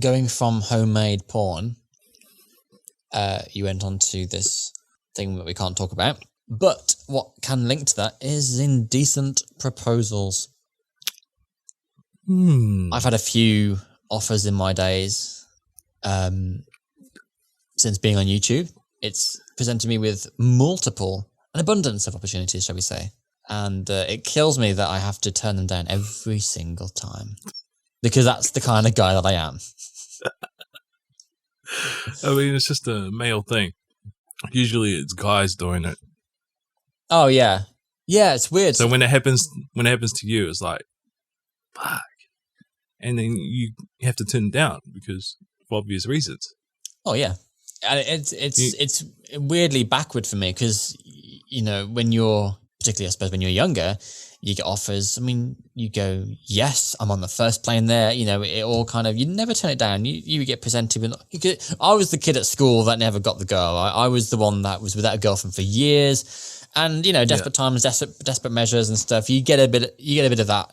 going from homemade porn, you went on to this thing that we can't talk about. But what can link to that is indecent proposals. I've had a few offers in my days since being on YouTube. It's presented me with an abundance of opportunities, shall we say. And it kills me that I have to turn them down every single time. Because that's the kind of guy that I am. I mean, it's just a male thing. Usually it's guys doing it. Oh, yeah. Yeah, it's weird. So when it happens to you, it's like, fuck. And then you have to turn it down because of obvious reasons. Oh, yeah. And it's weirdly backward for me because, when you're, particularly I suppose when you're younger, you get offers. I mean, you go, yes, I'm on the first plane there. It all kind of, you never turn it down. You get presented with, I was the kid at school that never got the girl. I was the one that was without a girlfriend for years. And, desperate times, desperate measures and stuff. You get a bit of that.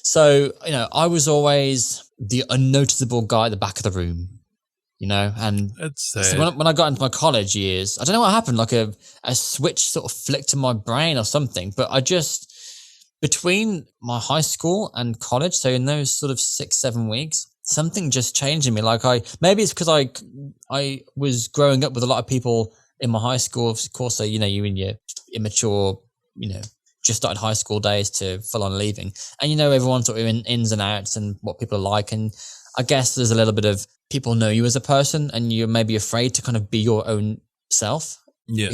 So, I was always the unnoticeable guy at the back of the room, and so when I got into my college years, I don't know what happened, like a switch sort of flicked in my brain or something, but I just, between my high school and college, so in those sort of 6-7 weeks, something just changed in me. Like maybe it's because I was growing up with a lot of people in my high school, of course, so, you in your immature, just started high school days to full on leaving. And everyone sort of in ins and outs and what people are like. And I guess there's a little bit of people know you as a person and you're maybe afraid to kind of be your own self. Yeah.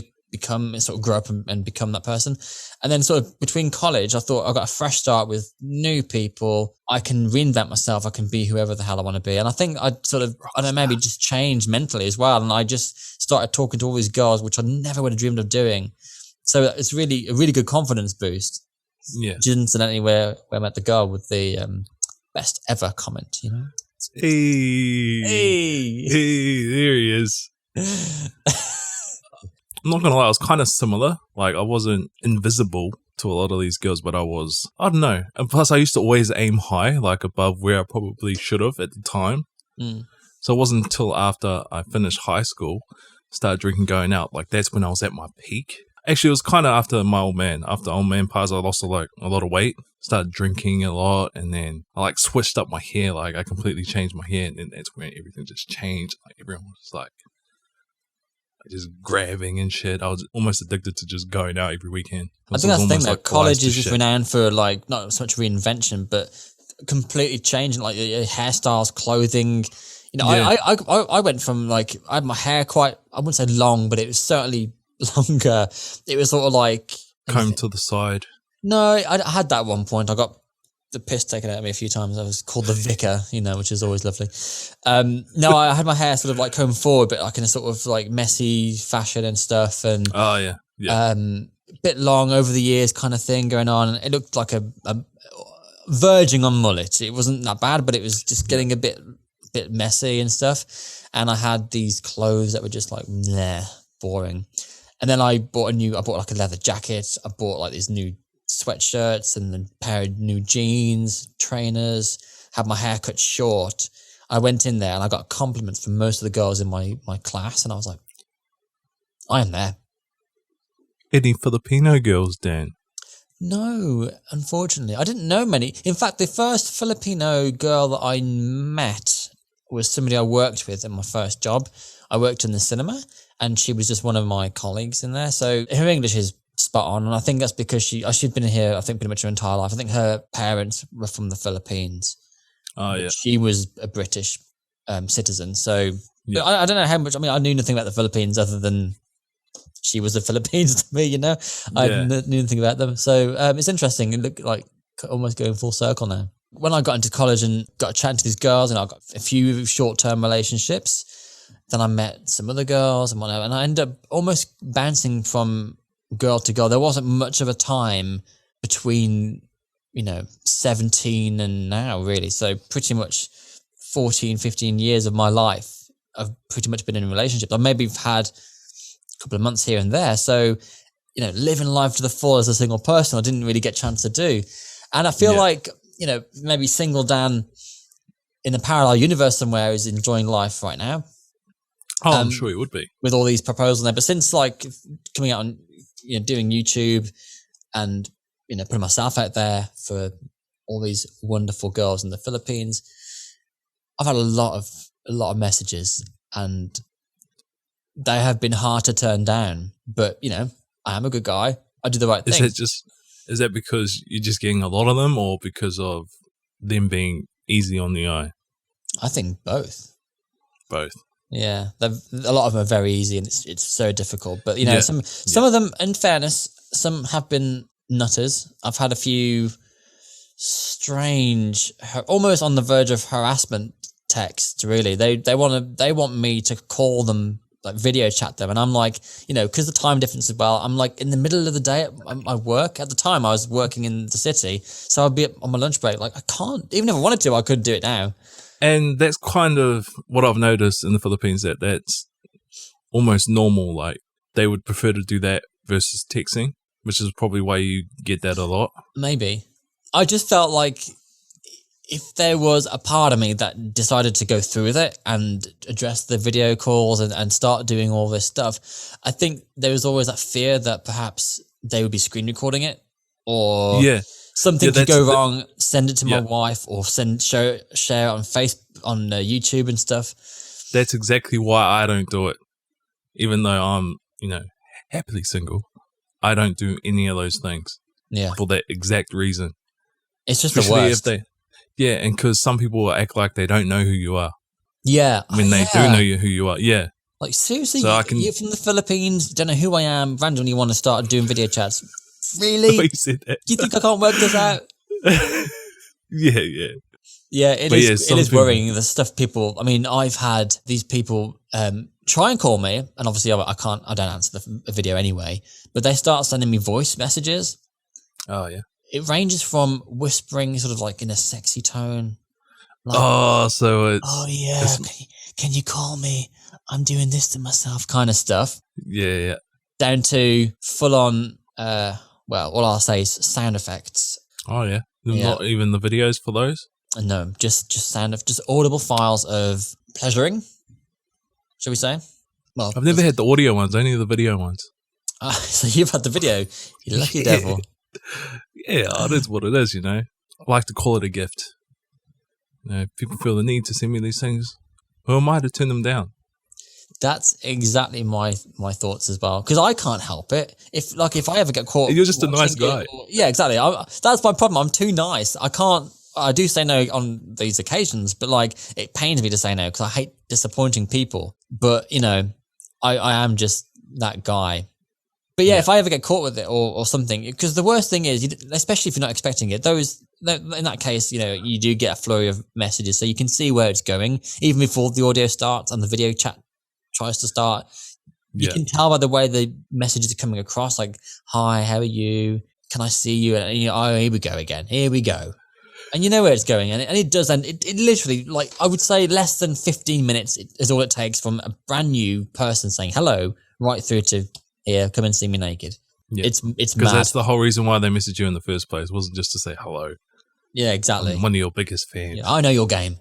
Grow up and become that person. And then sort of between college, I thought I got a fresh start with new people. I can reinvent myself. I can be whoever the hell I want to be. And I think maybe just changed mentally as well. And I just started talking to all these girls, which I never would have dreamed of doing. So it's really a really good confidence boost. Yeah. Which is incidentally where I met the girl with the best ever comment, Hey, there he is. I'm not going to lie, I was kind of similar. Like, I wasn't invisible to a lot of these girls, but I don't know. And plus, I used to always aim high, like above where I probably should have at the time. So it wasn't until after I finished high school, started drinking, going out, like that's when I was at my peak. Actually, it was kind of after old man parts, I lost a lot of weight, started drinking a lot, and then I switched up my hair, I completely changed my hair, and then that's when everything just changed. Everyone was just grabbing and shit. I was almost addicted to just going out every weekend. I think that's the thing though, college is just renowned for not so much reinvention, but completely changing your hairstyles, clothing. I went from I had my hair quite, I wouldn't say long, but it was certainly longer. It was sort of comb to the side. No, I had that at one point. I got the piss taken out of me a few times. I was called the vicar, which is always lovely. No, I had my hair sort of combed forward, but in a sort of messy fashion and stuff. And oh yeah, a bit long over the years kind of thing going on. It looked like a verging on mullet. It wasn't that bad, but it was just getting a bit messy and stuff. And I had these clothes that were just boring. And then I bought a leather jacket. I bought these new sweatshirts and a pair of new jeans, trainers, had my hair cut short. I went in there and I got compliments from most of the girls in my class. And I was like, I am there. Any Filipino girls, Dan? No, unfortunately. I didn't know many. In fact, the first Filipino girl that I met was somebody I worked with in my first job. I worked in the cinema and she was just one of my colleagues in there. So her English is spot on. And I think that's because she'd been here, I think, pretty much her entire life. I think her parents were from the Philippines. Oh, yeah. She was a British citizen. So yeah. I don't know how much, I knew nothing about the Philippines other than she was the Philippines to me, I knew nothing about them. So it's interesting. It looked like almost going full circle now. When I got into college and got chatting to these girls and I got a few short-term relationships, then I met some other girls and whatever, and I ended up almost bouncing from girl to girl. There wasn't much of a time between, 17 and now, really. So pretty much 14, 15 years of my life, I've pretty much been in relationships. I maybe have had a couple of months here and there. So, living life to the full as a single person, I didn't really get a chance to do. And I feel like, maybe single Dan in a parallel universe somewhere is enjoying life right now. Oh, I'm sure he would be. With all these proposals there. But since like coming out on, doing YouTube and, putting myself out there for all these wonderful girls in the Philippines, I've had a lot of messages, and they have been hard to turn down. But, I am a good guy. I do the right thing. Is that because you're just getting a lot of them, or because of them being easy on the eye? I think both. Both. Yeah, a lot of them are very easy, and it's so difficult. But some of them, in fairness, some have been nutters. I've had a few strange, almost on the verge of harassment texts. Really, they want me to call them, like video chat them, and I'm like, because the time difference as well. I'm like in the middle of the day at my work. At the time, I was working in the city, so I'd be on my lunch break. Like I can't, even if I wanted to, I couldn't do it now. And that's kind of what I've noticed in the Philippines, that's almost normal. Like they would prefer to do that versus texting, which is probably why you get that a lot. Maybe. I just felt like if there was a part of me that decided to go through with it and address the video calls and start doing all this stuff, I think there was always that fear that perhaps they would be screen recording it, or something could go wrong. Send it to my wife, or share it on YouTube and stuff. That's exactly why I don't do it. Even though I'm, happily single, I don't do any of those things. Yeah, for that exact reason. It's just especially the worst. And because some people will act like they don't know who you are. Yeah, when they do know who you are. Yeah, like seriously, you're from the Philippines. You don't know who I am. Randomly, you want to start doing video chats. Really? You said that. Do you think I can't work this out? Yeah. Yeah, it is worrying, the stuff people... I mean, I've had these people try and call me, and obviously I don't answer the video anyway, but they start sending me voice messages. Oh, yeah. It ranges from whispering sort of like in a sexy tone. Like, so it's... Oh, yeah, can you call me? I'm doing this to myself kind of stuff. Yeah. Down to full-on, all I'll say is sound effects. Oh, yeah. Not even the videos for those? No, just audible files of pleasuring, shall we say? Well, I've never had the audio ones, only the video ones. So you've had the video, you lucky devil. Yeah, it is what it is, I like to call it a gift. People feel the need to send me these things. Who am I to turn them down? That's exactly my thoughts as well, because I can't help it. If I ever get caught, you're just a nice guy. Yeah, exactly. That's my problem. I'm too nice. I can't. I do say no on these occasions, but it pains me to say no because I hate disappointing people. But I am just that guy. But if I ever get caught with it or something, because the worst thing is, especially if you're not expecting it, in that case, you do get a flurry of messages, so you can see where it's going even before the audio starts and the video chat tries to start. You can tell by the way the messages are coming across, like, "Hi, how are you? Can I see you?" And oh, here we go again. Here we go. And you know where it's going, and it does, and it literally, I would say less than 15 minutes is all it takes from a brand new person saying hello right through to, "Here, come and see me naked." Yeah. It's mad. Because that's the whole reason why they messaged you in the first place. It wasn't just to say hello. Yeah, exactly. I'm one of your biggest fans. Yeah, I know your game.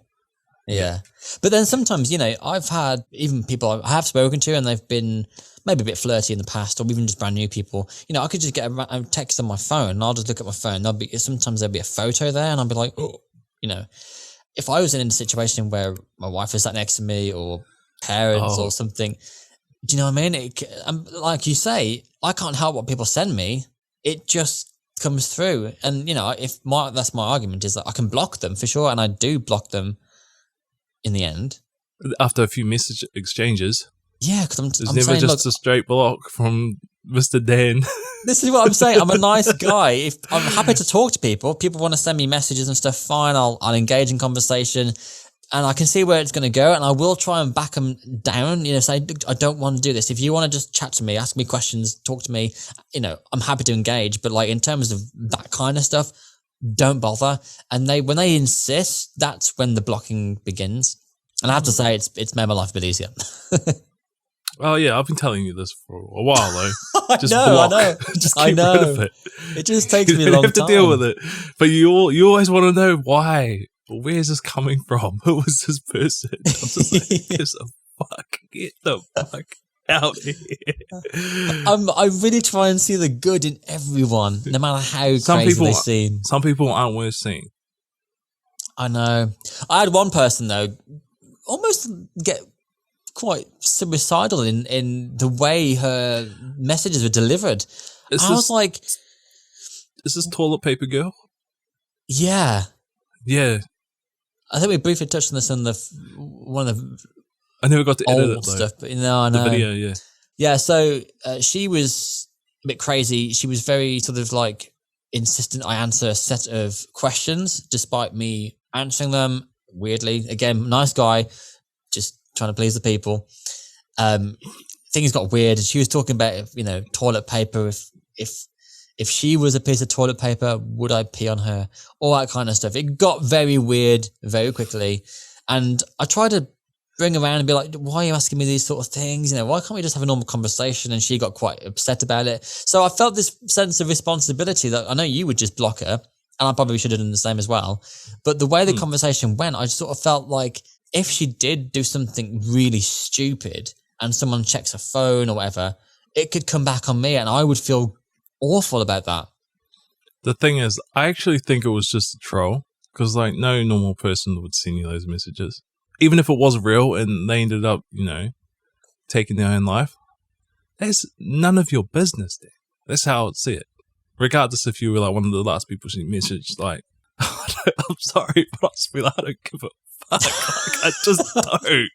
Yeah. But then sometimes, I've had even people I have spoken to and they've been maybe a bit flirty in the past, or even just brand new people. I could just get a text on my phone and I'll just look at my phone. Sometimes there'll be a photo there and I'll be like, oh, if I was in a situation where my wife was sat next to me or parents or something, do you know what I mean? Like you say, I can't help what people send me. It just comes through. And, that's my argument is that I can block them for sure. And I do block them in the end. After a few message exchanges. Yeah, because I'm never saying, just a straight block from Mr. Dan. This is what I'm saying. I'm a nice guy. If I'm happy to talk to people, people want to send me messages and stuff, fine. I'll engage in conversation and I can see where it's going to go, and I will try and back them down, say, I don't want to do this. If you want to just chat to me, ask me questions, talk to me, I'm happy to engage. But in terms of that kind of stuff, don't bother. And when they insist, that's when the blocking begins. And I have to say, it's made my life a bit easier. Oh yeah, I've been telling you this for a while though. Just I know. Just keep rid of it. It just takes me a long time. You have to deal with it, but you always want to know why. but where is this coming from? Who is this person? I'm just like, get the fuck out here. I really try and see the good in everyone, no matter how crazy they seem. Some people aren't worth seeing. I know. I had one person though, almost get quite suicidal in the way her messages were delivered. Was like, is this toilet paper girl? Yeah. Yeah. I think we briefly touched on this in one of the I never got to edit it, stuff, but no, I know. The video, yeah. Yeah, so she was a bit crazy. She was very sort of like insistent I answer a set of questions despite me answering them weirdly. Again, nice guy, just trying to please the people. Things got weird. She was talking about, toilet paper. If she was a piece of toilet paper, would I pee on her? All that kind of stuff. It got very weird very quickly. And I tried to bring her around and be like, why are you asking me these sort of things? Why can't we just have a normal conversation? And she got quite upset about it. So I felt this sense of responsibility that I know you would just block her, and I probably should have done the same as well. But the way the conversation went, I just sort of felt like if she did do something really stupid and someone checks her phone or whatever, it could come back on me and I would feel awful about that. The thing is, I actually think it was just a troll, because like no normal person would send you those messages. Even if it was real and they ended up, taking their own life, that's none of your business there. That's how I would see it. Regardless if you were like one of the last people she messaged, like, I'm sorry, but I just feel like I don't give a fuck. Like, I just don't.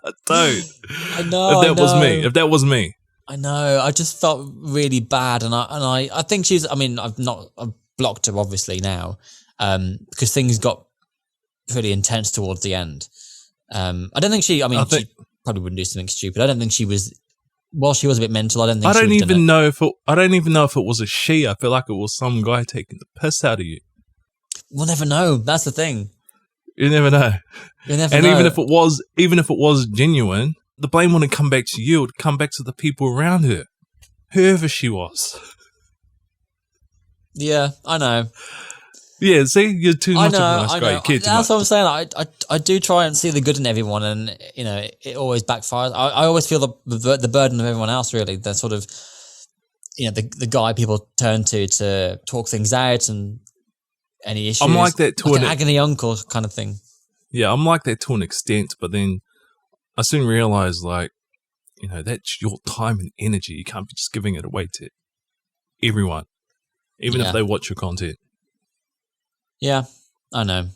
I don't. I know. If that was me. I know. I just felt really bad, and I think she's. I mean, I've blocked her obviously now, because things got pretty intense towards the end. I don't think she. I mean, she probably wouldn't do something stupid. I don't think she was. While she was a bit mental, I don't think. I don't even know if it was a she. I feel like it was some guy taking the piss out of you. We'll never know. That's the thing. You never know. And even if it was genuine, the blame wouldn't come back to you. It would come back to the people around her, whoever she was. Yeah, I know. Yeah, see, you're too much of a nice guy. That's what I'm saying. I do try and see the good in everyone, and it always backfires. I always feel the burden of everyone else. Really, the sort of the guy people turn to talk things out and any issues. I'm like that to an agony uncle kind of thing. Yeah, I'm like that to an extent, but then I soon realized, like, that's your time and energy. You can't be just giving it away to everyone, even if they watch your content. Yeah, I know.